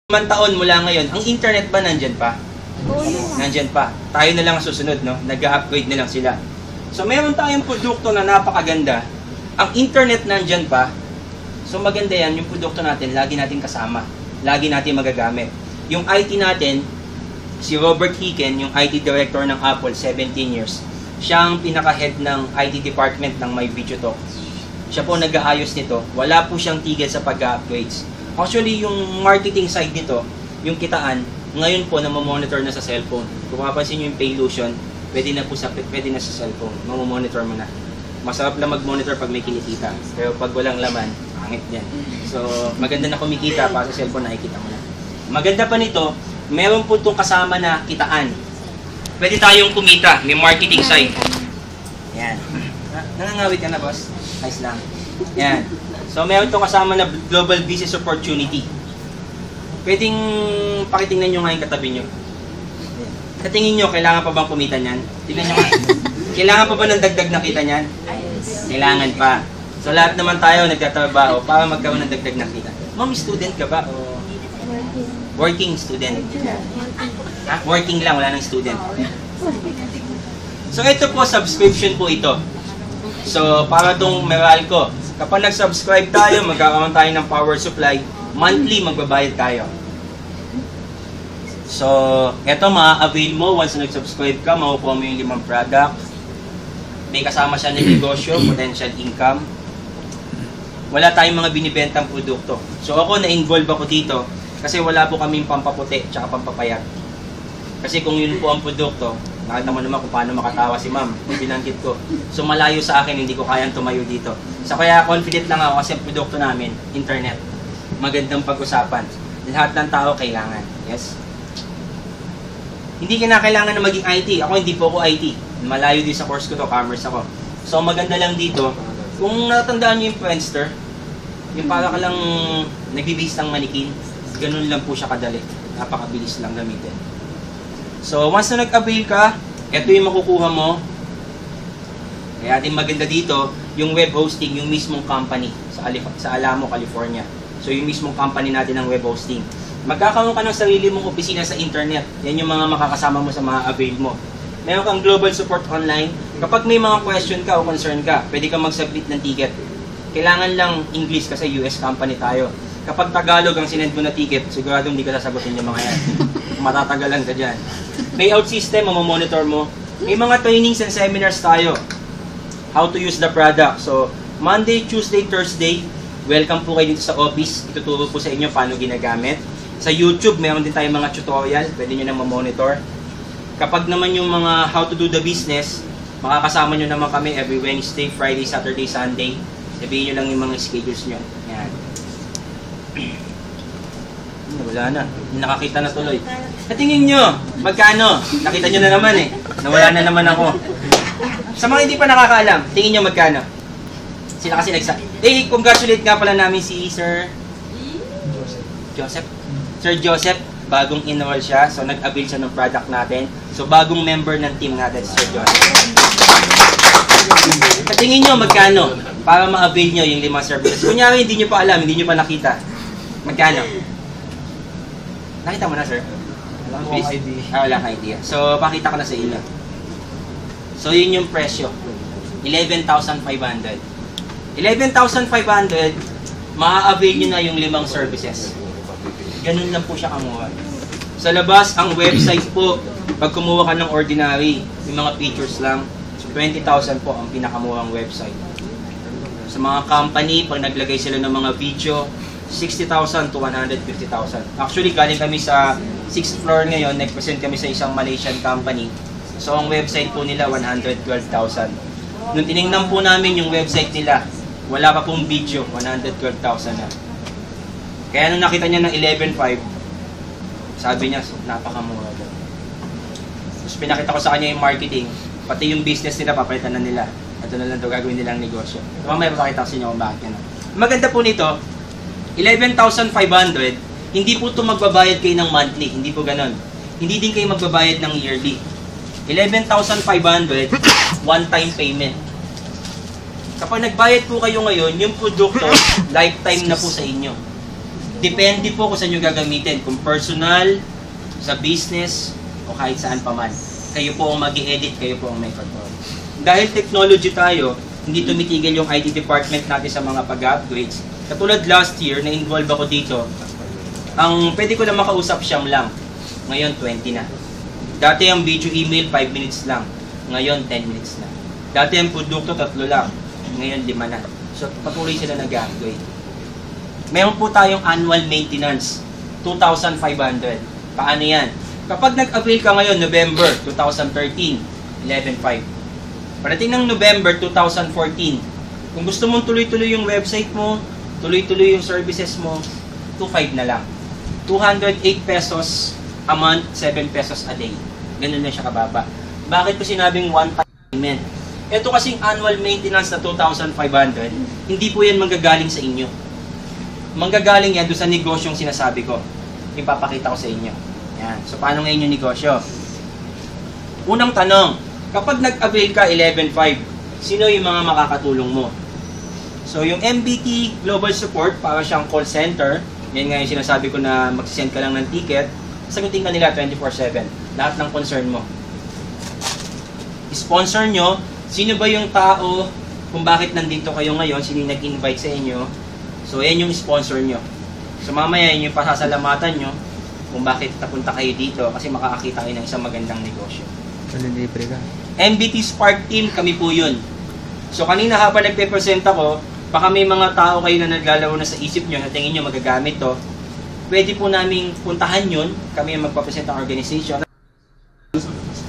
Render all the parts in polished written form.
Man taon mula ngayon, ang internet ba nandyan pa? Nandyan pa. Tayo na lang ang susunod, no? Nag-upgrade na lang sila. So, meron tayong produkto na napakaganda. Ang internet nandyan pa. So, maganda yan. Yung produkto natin, lagi natin kasama. Lagi natin magagamit. Yung IT natin, si Robert Hicken, yung IT director ng Apple, 17 years. Siya ang pinaka-head ng IT department ng My Video Talk. Siya po nag-aayos nito. Wala po siyang tigil sa pag-upgrades. Actually, yung marketing side nito, yung kitaan, ngayon po monitor na sa cellphone. Kung mapapansin nyo yung Paylution, pwede na sa cellphone. Monitor mo na. Masarap lang mag-monitor pag may kinikita. Pero pag walang laman, pangit yan. So, maganda na kumikita para sa cellphone, nakikita mo na. Maganda pa nito, meron po itong kasama na kitaan. Pwede tayong kumita, may marketing side. Yan. Nangangawit ka na, boss? Nice lang. Yan. So, meron itong kasama na Global Business Opportunity. Pwedeng pakitingnan nyo nga yung katabi nyo. Katingin nyo, kailangan pa bang kumita niyan? Tingnan nyo nga. Kailangan pa ba ng dagdag na kita niyan? Kailangan pa. So, lahat naman tayo nagtatrabaho para magkaroon ng dagdag na kita. Ma'am, student ka ba? O working student? Ha? Working lang, wala nang student. So, ito po, subscription po ito. So, para itong Meralco. Kapag nag-subscribe tayo, magkakaroon tayo ng power supply. Monthly, magbabayad tayo. So, eto ma-avail mo. Once na nag-subscribe ka, makukuha mo yung 5 product. May kasama siya ng negosyo, potential income. Wala tayong mga binibentang produkto. So, ako na-involve ako dito kasi wala po kaming pampaputi at pampapayat. Kasi kung yun po ang produkto, nakita mo naman kung paano makatawa si ma'am, binanggit ko. So malayo sa akin, hindi ko kayang tumayo dito. So kaya confident lang ako kasi ang produkto namin, internet. Magandang pag-usapan. Lahat ng tao kailangan. Yes? Hindi kinakailangan na maging IT. Ako hindi po ako IT. Malayo din sa course ko to, commerce ako. So maganda lang dito, kung natandaan niyo yung Friendster, yung para ka lang nagbibihis ng manikin, ganun lang po siya kadali. Napakabilis lang gamitin. So, once na nag-avail ka, ito yung makukuha mo. Kaya ating maganda dito, yung web hosting, yung mismong company sa Alamo, California. So, yung mismong company natin ng web hosting. Magkakaroon ka ng sarili mong opisina sa internet. Yan yung mga makakasama mo sa mga avail mo. Meron kang global support online. Kapag may mga question ka o concern ka, pwede kang mag-submit ng ticket. Kailangan lang English kasi US company tayo. Kapag Tagalog ang sinend mo na ticket, siguradong hindi ka sasagutin yung mga yan. Matatagalan ka dyan. Payout system, mamamonitor mo. May mga trainings and seminars tayo. How to use the product. So, Monday, Tuesday, Thursday, welcome po kayo dito sa office. Ituturo po sa inyo paano ginagamit. Sa YouTube, meron din tayong mga tutorial. Pwede nyo nang mamonitor. Kapag naman yung mga how to do the business, makakasama nyo naman kami every Wednesday, Friday, Saturday, Sunday. Sabihin nyo lang yung mga schedules nyo. Yan. Wala na. Nakakita na tuloy. Tingin nyo, magkano? Nakita nyo na naman eh. Nawala na naman ako. Sa mga hindi pa nakakaalam, tingin nyo magkano? Sila kasi congratulate nga pala namin si Sir Joseph. Sir Joseph, bagong enroll siya. So, nag-avail siya ng product natin. So, bagong member ng team natin, Sir Joseph. Tingin nyo magkano? Para ma-avail nyo yung 5 services. Kunyari, hindi nyo pa alam, hindi nyo pa nakita. Magkano? Nakita mo na, sir? Walang idea. So, pakita ko na sa inyo. So, yun yung presyo. 11,500. 11,500, maa-avail nyo na yung 5 services. Ganun lang po siya kamuha. Sa labas, ang website po, pag kumuha ka ng ordinary, yung mga features lang, so 20,000 po ang pinakamuhang website. Sa mga company, pag naglagay sila ng mga video, 60,000 to 150,000. Actually, galing kami sa 6th floor ngayon, nag-present kami sa isang Malaysian company. So, ang website po nila, 112,000. Nung tinignan po namin yung website nila, wala pa pong video, 112,000 na. Kaya nung nakita niya ng 11,500, sabi niya, napakamura daw. Tapos pinakita ko sa kanya yung marketing, pati yung business nila, papalitan na nila. Ito na lang ito, gagawin nilang negosyo. So, mamaya papakita ko sa inyo kung bakit yan. Maganda po nito, 11,500, hindi po ito magbabayad kayo ng monthly, hindi po ganon. Hindi din kayo magbabayad ng yearly. 11,500, one-time payment. Kapag nagbayad po kayo ngayon, yung produkto, lifetime na po sa inyo. Depende po kung saan nyo gagamitin. Kung personal, sa business, o kahit saan pa man. Kayo po ang mag-i-edit, kayo po ang may control. Dahil technology tayo, hindi tumitigil yung IT department natin sa mga pag-upgrades. Katulad last year, na-involve ako dito, ang pwede ko na makausap siyam lang. Ngayon, 20 na. Dati ang video email, 5 minutes lang. Ngayon, 10 minutes na. Dati ang produkto, 3 lang. Ngayon, 5 na. So, patuloy sila nag-upgrade. Meron po tayong annual maintenance, 2,500. Paano yan? Kapag nag-avail ka ngayon, November 2013, 11.5. Parating ng November 2014, kung gusto mong tuloy-tuloy yung website mo, tuloy-tuloy yung services mo, 2.5 na lang. 208 pesos a month, 7 pesos a day. Ganun na siya kababa. Bakit ko sinabing one-time payment? Ito kasing annual maintenance na 2,500, hindi po yan manggagaling sa inyo. Manggagaling yan doon sa negosyong sinasabi ko. Ipapakita ko sa inyo. Yan. So, paano ngayon yung negosyo? Unang tanong, kapag nag-avail ka 11.5, sino yung mga makakatulong mo? So, yung MBT Global Support, para siyang call center, yan nga yung sinasabi ko na mag-send ka lang ng ticket, sagutin ka nila 24/7. Lahat ng concern mo. Sponsor nyo, sino ba yung tao kung bakit nandito kayo ngayon, sino yung nag-invite sa inyo. So, yan yung sponsor nyo. So, mamaya yun yung pasasalamatan nyo kung bakit napunta kayo dito kasi makakakita kayo ng isang magandang negosyo. Libre ka. MBT Spark Team, kami po yun. So, kanina habang nagpe-present ako, baka may mga tao kayo na naglalaro na sa isip nyo na tingin nyo magagamit to. Pwede po namin puntahan yun. Kami yung magpapresent ng organization.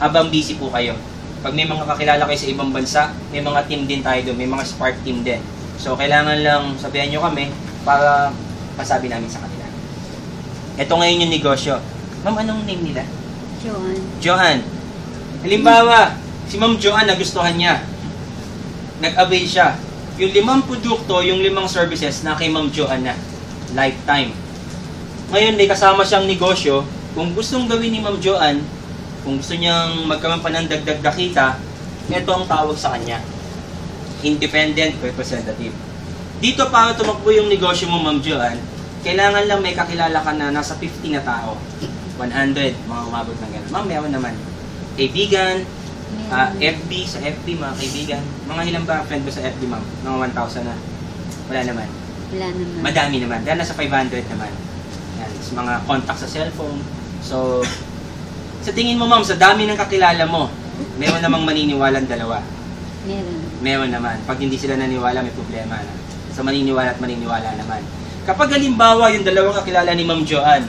Habang busy po kayo. Pag may mga kakilala kayo sa ibang bansa, may mga team din tayo doon, may mga Spark team din. So, kailangan lang sabihan nyo kami para masabi namin sa kanila. Ito ngayon yung negosyo. Ma'am, anong name nila? Joan. Joan. Halimbawa, si Ma'am Joan nagustuhan niya. Nag-avail siya. Yung 5 produkto, yung 5 services na kay Ma'am Joan na. Lifetime. Ngayon, may kasama siyang negosyo. Kung gustong gawin ni Ma'am Joan, kung gusto niyang magkaroon pa ng dagdag na kita, ito ang tawag sa kanya. Independent representative. Dito para tumakbo yung negosyo mo, Ma'am Joan, kailangan lang may kakilala ka na nasa 50 na tao. 100, mga umabot ng gano'n. Ma'am, meron naman. Kaibigan, FB, sa FB, mga kaibigan. Mga ilan ba friend ko sa FB, ma'am? Mga 1,000 na. Wala naman. Wala naman. Madami naman. Dahil nasa 500 naman. Yan. Sa mga contact sa cellphone. So, sa tingin mo, ma'am, sa dami ng kakilala mo, meron namang maniniwalang dalawa. Meron. Meron naman. Pag hindi sila naniwala, may problema na. Sa maniniwala at maniniwala naman. Kapag halimbawa, yung dalawang kakilala ni Ma'am Joan,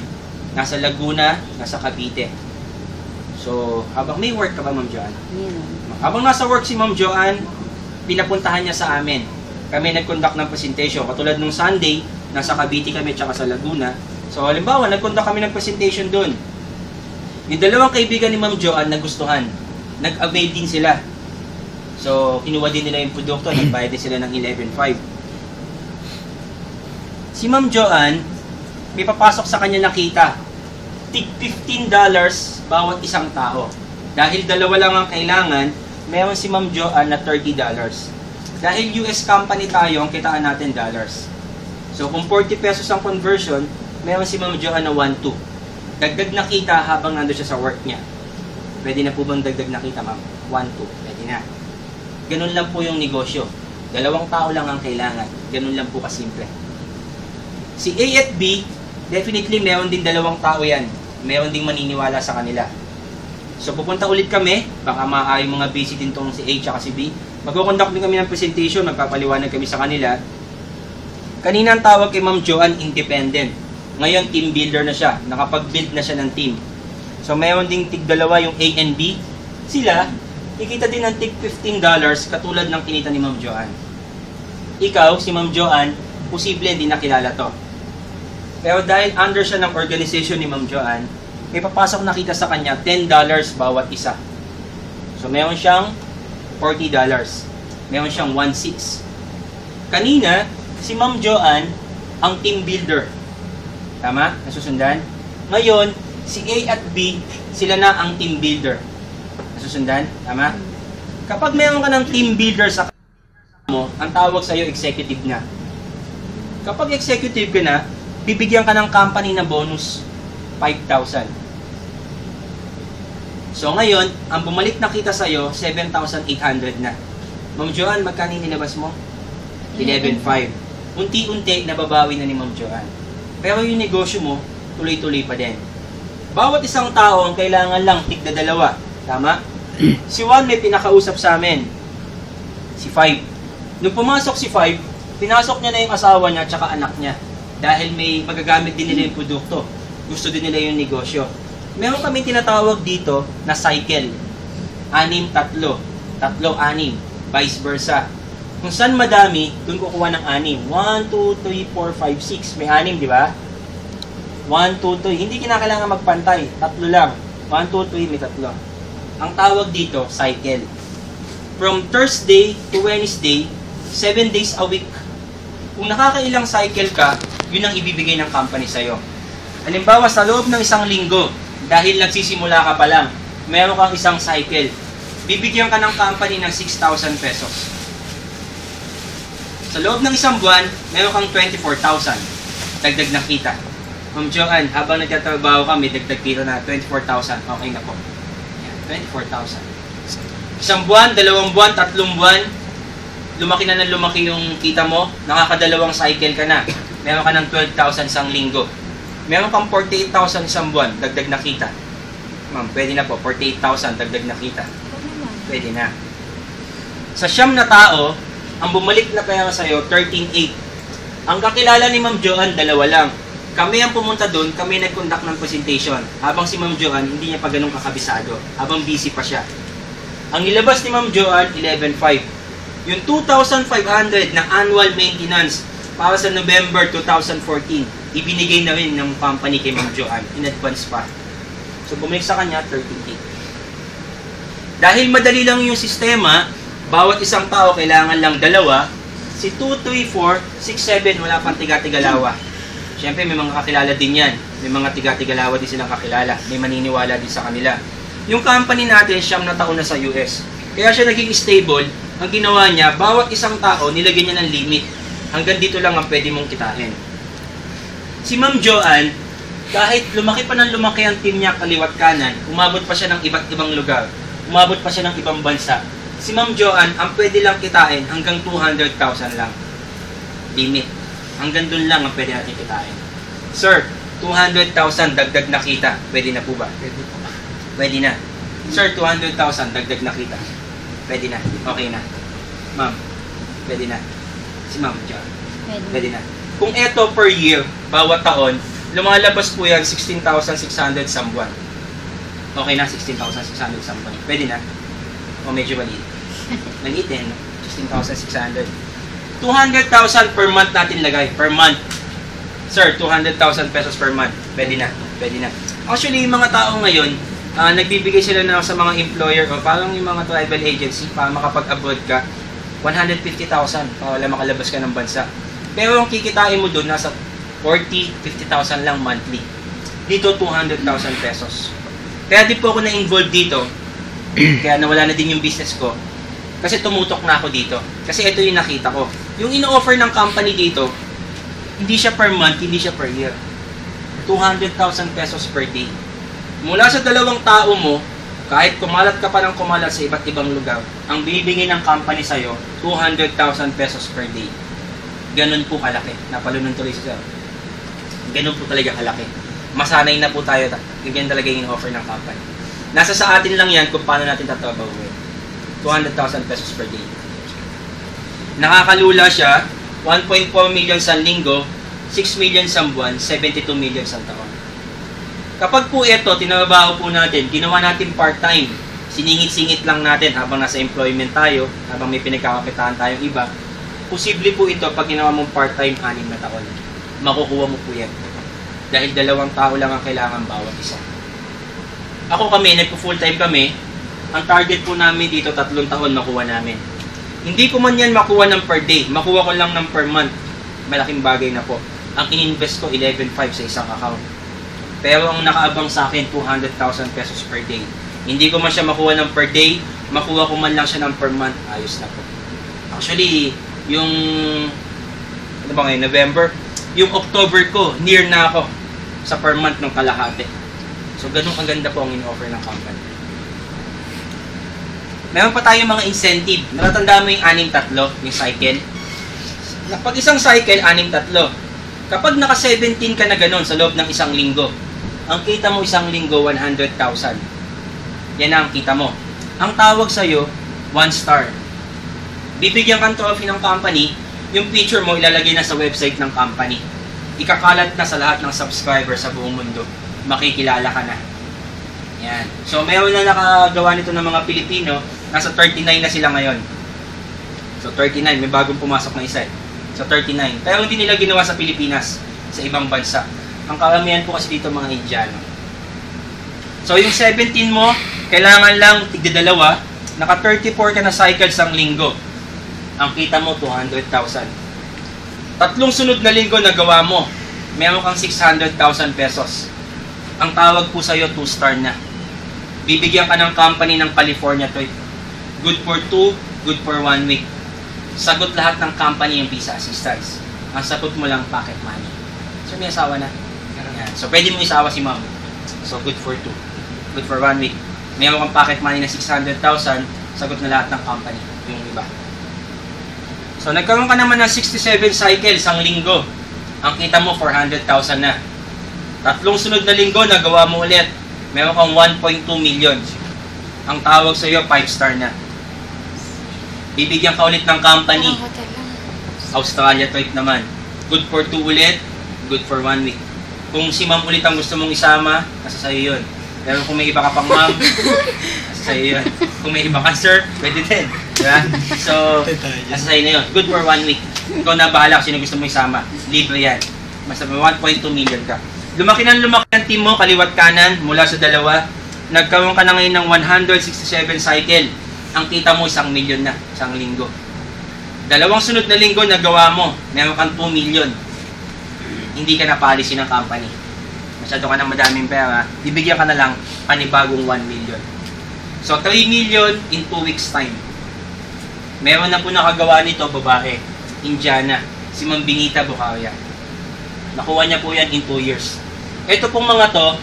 nasa Laguna, nasa Cavite. So, habang may work ka ba, Ma'am Joan? Meron. Habang nasa work si Ma'am Joan, pinapuntahan niya sa amin. Kami nag-conduct ng presentation. Katulad nung Sunday, nasa Cavite kami tsaka sa Laguna. So, halimbawa, nag-conduct kami ng presentation doon. Yung dalawang kaibigan ni Ma'am Joan nagustuhan. Nag-avail din sila. So, kinuha din nila yung produkto, nagbayad din sila ng 11.5. Si Ma'am Joan, may papasok sa kanya na kita. Tig $15 bawat isang tao. Dahil dalawa lang ang kailangan, meron si Ma'am Joan na $30. Dahil US company tayo, ang kitaan natin dollars. So, kung 40 pesos ang conversion, meron si Ma'am Joan na 1.2. Dagdag na kita habang nando siya sa work niya. Pwede na po bang dagdag na kita, ma'am? 1.2. Pwede na. Ganun lang po yung negosyo. Dalawang tao lang ang kailangan. Ganun lang po kasimple. Si A at B, definitely meron din dalawang tao yan. Meron ding maniniwala sa kanila. So pupunta ulit kami, baka maaari mga busy din tong si A at si B. Magkukonduct din kami ng presentation, magpapaliwanag kami sa kanila. Kanina ang tawag kay Ma'am Joan, independent. Ngayon, team builder na siya. Nakapag-build na siya ng team. So meron ding tig-dalawa yung A and B. Sila, kikita din ng tig $15 katulad ng kinita ni Ma'am Joan. Ikaw, si Ma'am Joan, posible hindi nakilala to. Pero dahil under siya ng organization ni Ma'am Joan, may papasok na kita sa kanya $10 bawat isa. So meron siyang $40. Meron siyang 1.6. Kanina, si Ma'am Joan ang team builder. Tama? Nasusundan? Ngayon, si A at B, sila na ang team builder. Nasusundan? Tama? Kapag meron ka ng team builder sa mo, ang tawag sa'yo executive na. Kapag executive ka na, bibigyan ka ng company na bonus, 5,000. So ngayon, ang bumalik na kita sa'yo, 7,800 na. Ma'am Joanne, magkano yung nilabas mo? 11,500. Unti-unti, nababawi na ni Ma'am Joanne. Pero yung negosyo mo, tuloy-tuloy pa din. Bawat isang tao ang kailangan lang tigda dalawa. Tama? Si Juan may pinakausap sa amin. Si 5. Nung pumasok si 5, pinasok niya na yung asawa niya at anak niya. Dahil may magagamit din nila yung produkto. Gusto din nila yung negosyo. Meron kami tinatawag dito na cycle. 6, 3. 3, 6. Vice versa. Kung saan madami, dun kukuha ng 6. 1, 2, 3, 4, 5, 6. May 6, di ba? 1, 2, 3. Hindi kinakailangan magpantay. 3 lang. 1, 2, 3, may 3. Ang tawag dito, cycle. From Thursday to Wednesday, 7 days a week. Kung nakakailang cycle ka, yun ang ibibigay ng company sa'yo. Halimbawa, sa loob ng isang linggo, dahil nagsisimula ka pa lang, meron kang isang cycle. Bibigyan ka ng company ng 6,000 pesos. Sa loob ng isang buwan, meron kang 24,000. Dagdag na kita. Ma'am Joanne, habang nagtatrabaho ka, may dagdag kita na 24,000. Okay na po. Yan, 24,000. Isang buwan, 2 buwan, 3 buwan, lumaki na ng lumaki yung kita mo, nakakadalawang cycle ka na. Meron ka ng 12,000 isang linggo. Meron kang 48,000 isang buwan, dagdag na kita. Ma'am, pwede na po, 48,000, dagdag na kita. Pwede na. Sa 9 na tao, ang bumalik na kaya sa'yo, 13,800. Ang kakilala ni Ma'am Joanne, 2 lang. Kami ang pumunta doon, kami nag-conduct ng presentation. Habang si Ma'am Joanne, hindi niya pa ganun kakabisado. Habang busy pa siya. Ang nilabas ni Ma'am Joanne, 11,500. Yung 2,500 na annual maintenance para sa November 2014, ibinigay na rin ng company kay Ma'am Joanne. In advance pa. So, bumalik sa kanya, 13,800. Dahil madali lang yung sistema, bawat isang tao kailangan lang 2. Si 2, 3, 4, 6, 7, wala pang tiga-tigalawa. Siyempre, may mga kakilala din yan. May mga tiga-tigalawa din silang kakilala. May maniniwala din sa kanila. Yung company natin, 9 na taon na sa US. Kaya siya naging stable. Ang ginawa niya, bawat isang tao, nilagyan niya ng limit. Hanggang dito lang ang pwede mong kitain. Si Ma'am Joanne, kahit lumaki pa ng lumaki ang team niya kaliwat kanan, umabot pa siya ng iba't ibang lugar. Umabot pa siya ng ibang bansa. Si Ma'am Joanne, ang pwede lang kitain hanggang 200,000 lang. Limit. Hanggang dun lang ang pwede natin kitain. Sir, 200,000 dagdag na kita. Pwede na po ba? Pwede po. Pwede na. Sir, 200,000 dagdag na kita. Pwede na. Okay na. Ma'am, pwede na. Si Ma'am Joanne. Pwede na. Kung eto per year, bawat taon, lumalabas po yan 16,600 sa buwan. Okay na, 16,600 sa buwan. Pwede na. O medyo maliit. Maliit din. 16,600. 200,000 per month natin lagay. Per month. Sir, 200,000 pesos per month. Pwede na. Pwede na. Actually, yung mga tao ngayon, nagbibigay sila na sa mga employer o parang yung mga travel agency para makapag-abroad ka, 150,000 para wala makalabas ka ng bansa. Pero ang kikitain mo doon, nasa 40, 50,000 lang monthly. Dito, 200,000 pesos. Kaya di po ako na-involve dito. Kaya nawala na din yung business ko. Kasi tumutok na ako dito. Kasi ito yung nakita ko. Yung ino-offer ng company dito, hindi siya per month, hindi siya per year. 200,000 pesos per day. Mula sa 2 tao mo, kahit kumalat ka pa ng kumalat sa iba't ibang lugar, ang bibigay ng company sa'yo, 200,000 pesos per day. Ganun po kalaki. Napalunan tuloy siya. Ganun po talaga kalaki. Masanay na po tayo. Ganyan talaga yung offer ng company. Nasa sa atin lang yan kung paano natin tatrabahuin. 200,000 pesos per day. Nakakalula siya, 1.4 million sa linggo, 6 million sa buwan, 72 million sa taon. Kapag po ito, tinabaho po natin, ginawa natin part-time, siningit-singit lang natin habang nasa employment tayo, habang may pinagkakakitaan tayong iba, posible po ito pag ginawa mong part-time 6 na taon. Makukuha mo po yan. Dahil 2 tao lang ang kailangan bawat isa. Ako kami, nagpo-full-time kami, ang target po namin dito 3 taon makuha namin. Hindi ko man yan makuha ng per day, makuha ko lang ng per month. Malaking bagay na po. Ang in-invest ko 11,500 sa isang account. Pero ang nakaabang sa akin 200,000 pesos per day. Hindi ko man siya makuha ng per day, makuha ko man lang siya ng per month, ayos na po. Actually, yung ano ba ngayon, November, Yung October ko, near na ako sa per month ng kalahati. So, ganun kaganda po ang in-offer ng company. Meron pa tayong mga incentive. Natatandaan mo yung 6-3, yung cycle. Pag isang cycle, 6-3. Kapag naka-17 ka na ganun sa loob ng isang linggo, ang kita mo isang linggo, 100,000. Yan na ang kita mo. Ang tawag sa'yo, 1 star. Bibigyan kang trophy ng company, yung picture mo ilalagay na sa website ng company. Ikakalat na sa lahat ng subscriber sa buong mundo. Makikilala ka na. Yan. So, meron na nakagawa nito ng mga Pilipino. Nasa 39 na sila ngayon. So, 39. May bagong pumasok na isa. So, 39. Pero hindi nila ginawa sa Pilipinas. Sa ibang bansa. Ang karamihan po kasi dito mga Indiano. So, yung 17 mo, kailangan lang tigdadalawa. Naka 34 ka na cycles ang linggo. Ang kita mo, 200,000. Tatlong sunod na linggo na gawa mo, meron kang 600,000 pesos. Ang tawag po sa'yo, 2 star na. Bibigyan ka ng company ng California trip. Good for 2, good for 1 week. Sagot lahat ng company yung visa assistance. Ang sagot mo lang, pocket money. So, may asawa na. Yan. So, pwede mo isawa si ma'am. So, good for 2. Good for 1 week. Meron kang pocket money na 600,000, sagot na lahat ng company. Yung iba. So, nagkaroon ka naman ng 67 cycles ang linggo. Ang kita mo, 400,000 na. Tatlong sunod na linggo, nagawa mo ulit. Meron kang 1.2 million. Ang tawag sa iyo, 5 star na. Bibigyan ka ulit ng company. Australia trip naman. Good for 2 ulit, good for 1 week. Kung si ma'am ulit ang gusto mong isama, nasa sa'yo yun. Pero kung may iba ka pang ma'am, nasa sa'yo yun. Kung may iba ka sir, pwede din. Diba? So, nasa sa'yo na yun. Good for 1 week. Ikaw na bahala kung sino gusto mong isama. Libre yan. Basta may 1.2 million ka. Lumaki ng team mo, kaliwat kanan, mula sa dalawa. Nagkaroon ka na ngayon ng 167 cycle. Ang kita mo, 1 million na, isang linggo. Dalawang sunod na linggo, nagawa mo, meron kang 2 million. Hindi ka na policy ng company. Masyado ka ng madaming pera, bibigyan ka na lang panibagong 1 million. So, 3 million in 2 weeks time. Meron na po nakagawa nito, babae, Indiana, si Ma'am Benita Bukaria. Nakuha niya po yan in 2 years. Ito pong mga to,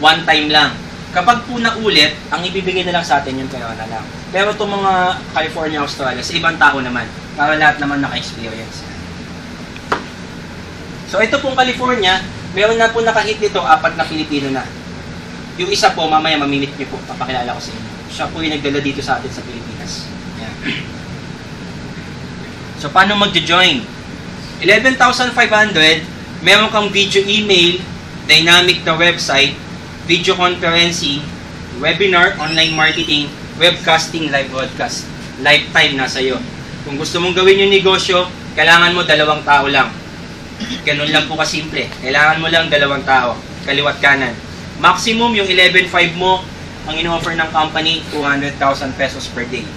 one time lang. Kapag po naulit, ang ibibigay na lang sa atin yung pera na lang. Pero itong mga California, Australia, sa ibang tao naman, para lahat naman naka-experience. So ito pong California, meron na po nakahit nito, 4 na Pilipino na. Yung isa po, mamaya mamimit niyo po, papakilala ko sa inyo. Siya po yung nagdala dito sa atin sa Pilipinas. Yan. So paano mag-join? 11,500, meron kang video email, dynamic na website, video conferencing, webinar, online marketing, webcasting, live broadcast. Lifetime nasa iyo. Kung gusto mong gawin yung negosyo, kailangan mo 2 tao lang. Ganun lang po kasimple. Kailangan mo lang 2 tao. Kaliwat kanan. Maximum yung 11.5 mo, ang in-offer ng company, 200,000 pesos per day.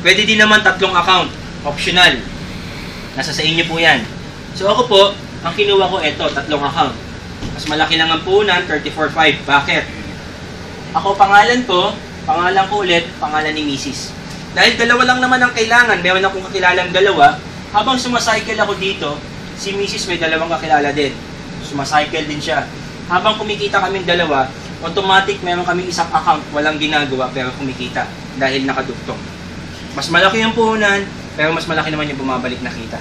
Pwede din naman 3 account. Optional. Nasa sa inyo po yan. So ako po, ang kinuha ko ito, 3 account. Mas malaki lang ang puhunan, 34.5. Bakit? Ako pangalan ko ulit, pangalan ni Mrs. Dahil 2 lang naman ang kailangan, meron akong kakilalang 2, habang sumacycle ako dito, si Mrs. may 2 kakilala din. Sumacycle din siya. Habang kumikita kaming 2, automatic meron kaming isang account, walang ginagawa pero kumikita dahil nakadugtong. Mas malaki ang puhunan, pero mas malaki naman yung bumabalik na kita.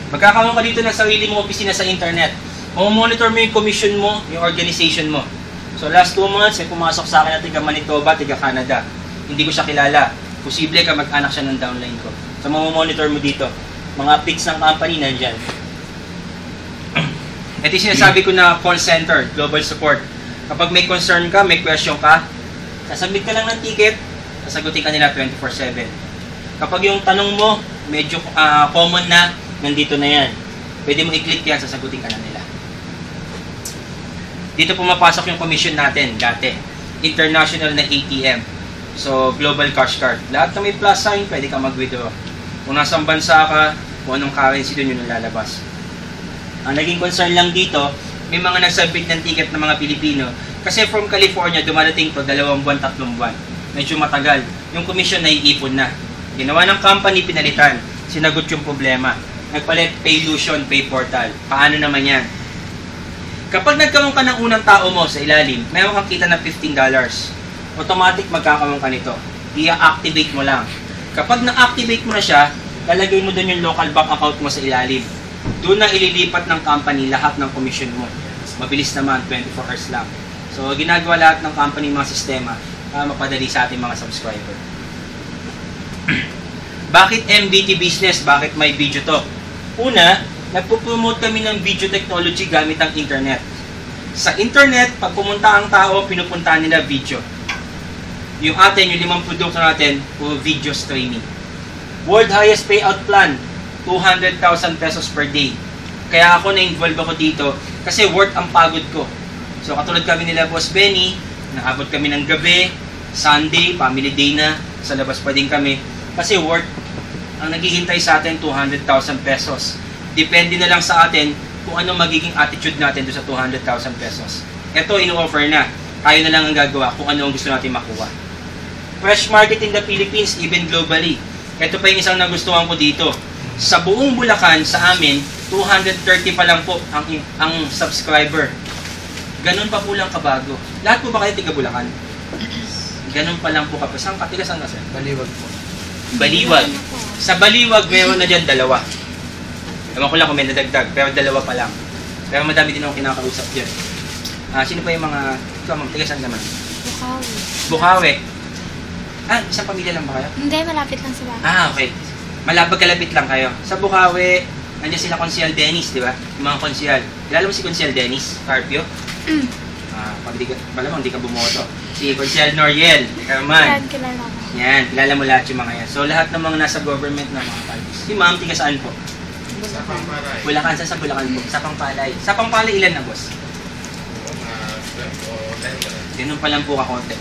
Magkakaroon ka dito ng sarili mong opisina sa internet. Monitor mo yung commission mo, yung organization mo. So last 2 months, may pumasok sa akin na tiga Manitoba, tiga Canada. Hindi ko siya kilala. Posible ka mag-anak siya ng downline ko. So monitor mo dito. Mga updates ng company nandyan. Ito yung sinasabi ko na call center, global support. Kapag may concern ka, may question ka, sasubmit ka lang ng ticket, sasagutin ka nila 24/7. Kapag yung tanong mo, medyo common na, nandito na yan. Pwede mo i-click yan, sasagutin ka na nila. Dito pumapasok yung commission natin dati. International na ATM. So, global cash card. Lahat na may plus sign, pwede ka mag-withdraw. Kung nasang bansa ka, kung anong currency doon yun ang lalabas. Ang naging concern lang dito, may mga nagsubmit ng ticket ng mga Pilipino. Kasi from California, dumadating to 2 buwan, 3 buwan. Medyo matagal. Yung commission na iipon na. Ginawa ng company, pinalitan. Sinagot yung problema. Nagpalit Paylution, Payportal. Paano naman yan? Kapag nagkaroon ka ng unang tao mo sa ilalim, mayroon kang kita ng $15. Automatic magkakaroon ka nito. I-activate mo lang. Kapag na-activate mo na siya, lalagay mo doon yung local bank account mo sa ilalim. Doon na ililipat ng company lahat ng commission mo. Mabilis naman, 24 hours lang. So, ginagawa lahat ng company mga sistema para mapadali sa ating mga subscriber. Bakit MBT Business? Bakit may video talk? Una, nagpo-promote kami ng video technology gamit ang internet. Sa internet, pag pumunta ang tao, pinupuntahan nila video. Yung atin, yung 5 produkto natin, puro video streaming. World highest payout plan, 200,000 pesos per day. Kaya ako na-involve ako dito kasi worth ang pagod ko. So katulad kami nila Boss Benny, naabot kami ng gabi, Sunday, family day na, sa labas pa din kami. Kasi worth ang naghihintay sa atin 200,000 pesos. Depende na lang sa atin kung ano magiging attitude natin doon sa 200,000 pesos. Ito, ino-offer na. Tayo na lang ang gagawa kung ano ang gusto natin makuha. Fresh market in the Philippines, even globally. Ito pa yung isang nagustuhan ko dito. Sa buong Bulacan, sa amin, 230 pa lang po ang subscriber. Ganun pa po lang kabago. Lahat po ba kayo tiga Bulacan? Ganun pa lang po kapag. Saan ka? Tiga saan ka, sir? Baliwag po. Baliwag. Sa Baliwag, meron na dyan 2. Ewan ko lang kung may nadagdag, pero 2 pa lang. Pero madami din akong kinakausap dyan. Sino pa yung mga... Ikaw, ma'am, tiga saan naman? Bukawi. Bukawi. Isang pamilya lang ba kayo? Hindi, malapit lang sa bahay. Okay. Malapit lang kayo. Sa Bukawi, nandiyan sila Consial Dennis, di ba? Yung mga Consial. Kilala mo si Consial Dennis? Carpio? Pag di ka, malamang di ka bumoto. Si Consial Noriel, Herman. Kilala ko. Yan, kilala mo lahat yung mga yan. So, lahat ng mga nasa government ng mga parties. Si ma'am, tiga saan po? Sa Pamparay. Bulacan, sa Bulacan po. Sa Pampalay. Sa Pampalay, ilan na, boss? Ganun pa lang po kakonti.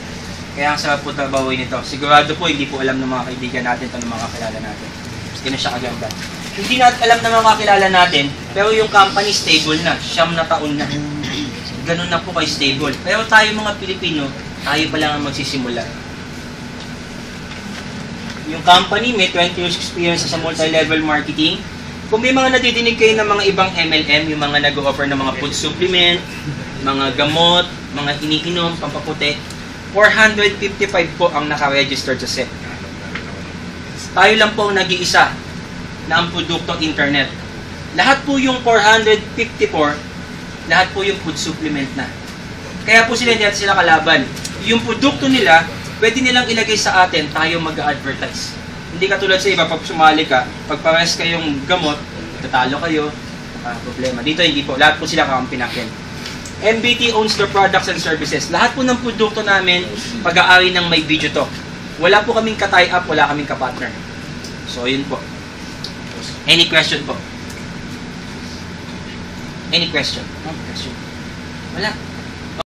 Kaya ang sarap po trabahoy nito. Sigurado po, hindi po alam ng mga kaibigan natin ito ng mga kakilala natin. Ganun siya kaganda. Hindi natin alam ng mga kakilala natin, pero yung company stable na. 9 na taon na. Ganun na po kayo stable. Pero tayo mga Pilipino, tayo pa lang ang magsisimula. Yung company may 20 years experience sa multi-level marketing. Kung may mga nadidinig kayo ng mga ibang MLM, yung mga nag-offer ng mga food supplement, mga gamot, mga iniinom, pampaputi, 455 po ang naka-registered sa SEC. Tayo lang po ang nag-iisa na ang produktong internet. Lahat po yung 454, lahat po yung food supplement na. Kaya po hindi natin sila kalaban. Yung produkto nila, pwede nilang ilagay sa atin, tayo mag-advertise. Hindi katulad sa iba, pag sumali ka, pag pares kayong gamot, tatalo kayo, problema. Dito hindi po, lahat po sila kakampi natin. MBT owns their products and services. Lahat po ng produkto namin, pag-aari ng may video talk. Wala po kaming ka-tie up, wala kaming ka-partner. So, yun po. Any question po? Any question? No question. Wala.